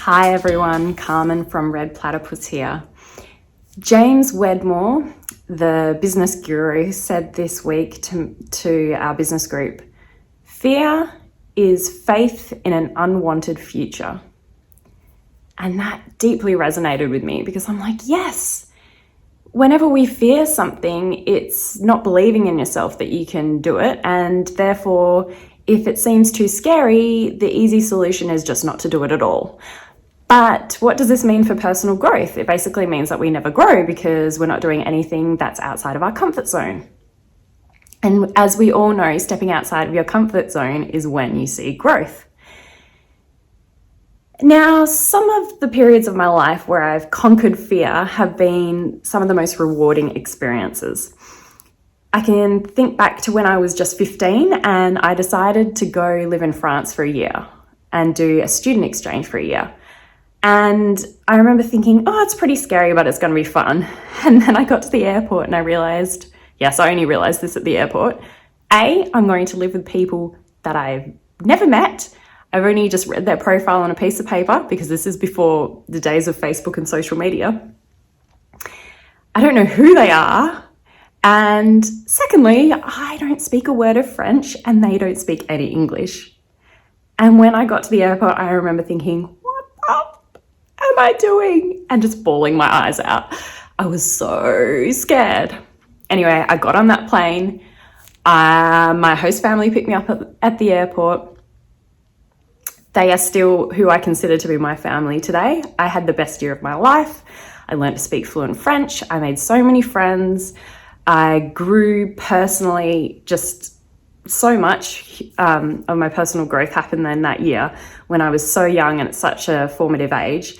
Hi everyone, Carmen from Red Platypus here. James Wedmore, the business guru, said this week to our business group, fear is faith in an unwanted future. And that deeply resonated with me because I'm like, yes, whenever we fear something, it's not believing in yourself that you can do it. And therefore, if it seems too scary, the easy solution is just not to do it at all. But what does this mean for personal growth? It basically means that we never grow because we're not doing anything that's outside of our comfort zone. And as we all know, stepping outside of your comfort zone is when you see growth. Now, some of the periods of my life where I've conquered fear have been some of the most rewarding experiences. I can think back to when I was just 15 and I decided to go live in France for a year and do a student exchange for a year. And I remember thinking, oh, it's pretty scary, but it's going to be fun. And then I got to the airport and I realized, yes, I only realized this at the airport. I'm going to live with people that I've never met. I've only just read their profile on a piece of paper because this is before the days of Facebook and social media. I don't know who they are. And secondly, I don't speak a word of French and they don't speak any English. And when I got to the airport, I remember thinking, what am I doing? And just bawling my eyes out. I was so scared. Anyway, I got on that plane. My host family picked me up at the airport. They are still who I consider to be my family today. I had the best year of my life. I learned to speak fluent French. I made so many friends. I grew personally, just so much of my personal growth happened then that year when I was so young and at such a formative age.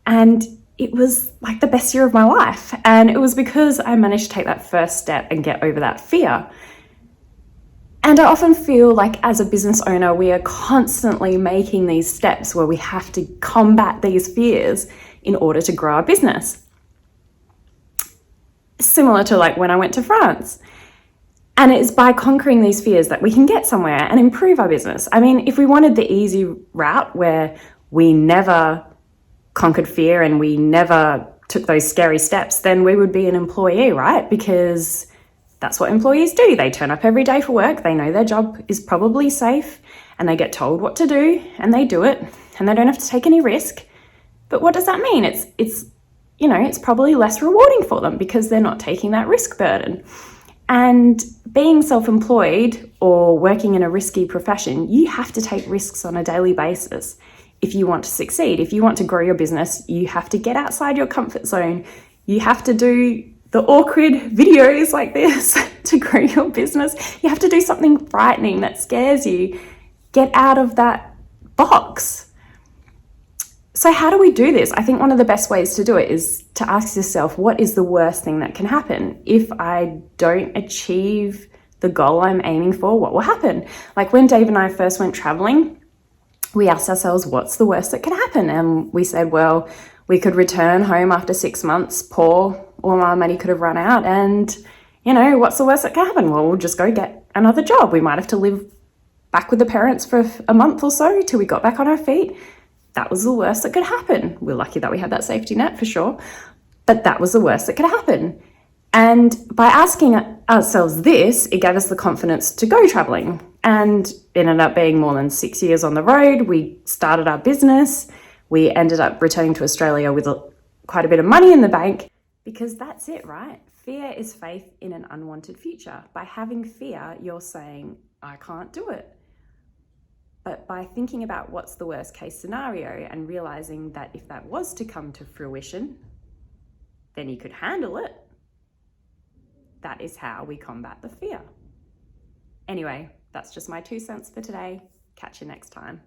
And it was like the best year of my life. And it was because I managed to take that first step and get over that fear. And I often feel like as a business owner, we are constantly making these steps where we have to combat these fears in order to grow our business. Similar to like when I went to France. And it's by conquering these fears that we can get somewhere and improve our business. I mean, if we wanted the easy route where we never conquered fear and we never took those scary steps, then we would be an employee, right? Because that's what employees do. They turn up every day for work. They know their job is probably safe and they get told what to do and they do it and they don't have to take any risk. But what does that mean? It's probably less rewarding for them because they're not taking that risk burden. And being self-employed or working in a risky profession, you have to take risks on a daily basis if you want to succeed. If you want to grow your business, you have to get outside your comfort zone. You have to do the awkward videos like this to grow your business. You have to do something frightening that scares you. Get out of that box. So how do we do this? I think one of the best ways to do it is to ask yourself, what is the worst thing that can happen? If I don't achieve the goal I'm aiming for, what will happen? Like when Dave and I first went traveling, we asked ourselves, what's the worst that can happen? And we said, well, we could return home after 6 months, poor, all our money could have run out. And, what's the worst that can happen? Well, we'll just go get another job. We might have to live back with the parents for a month or so till we got back on our feet. That was the worst that could happen. We're lucky that we had that safety net for sure, but that was the worst that could happen. And by asking ourselves this, it gave us the confidence to go traveling. And it ended up being more than 6 years on the road. We started our business. We ended up returning to Australia with quite a bit of money in the bank because that's it, right? Fear is faith in an unwanted future. By having fear, you're saying, I can't do it. But by thinking about what's the worst case scenario and realizing that if that was to come to fruition, then you could handle it. That is how we combat the fear. Anyway, that's just my 2 cents for today. Catch you next time.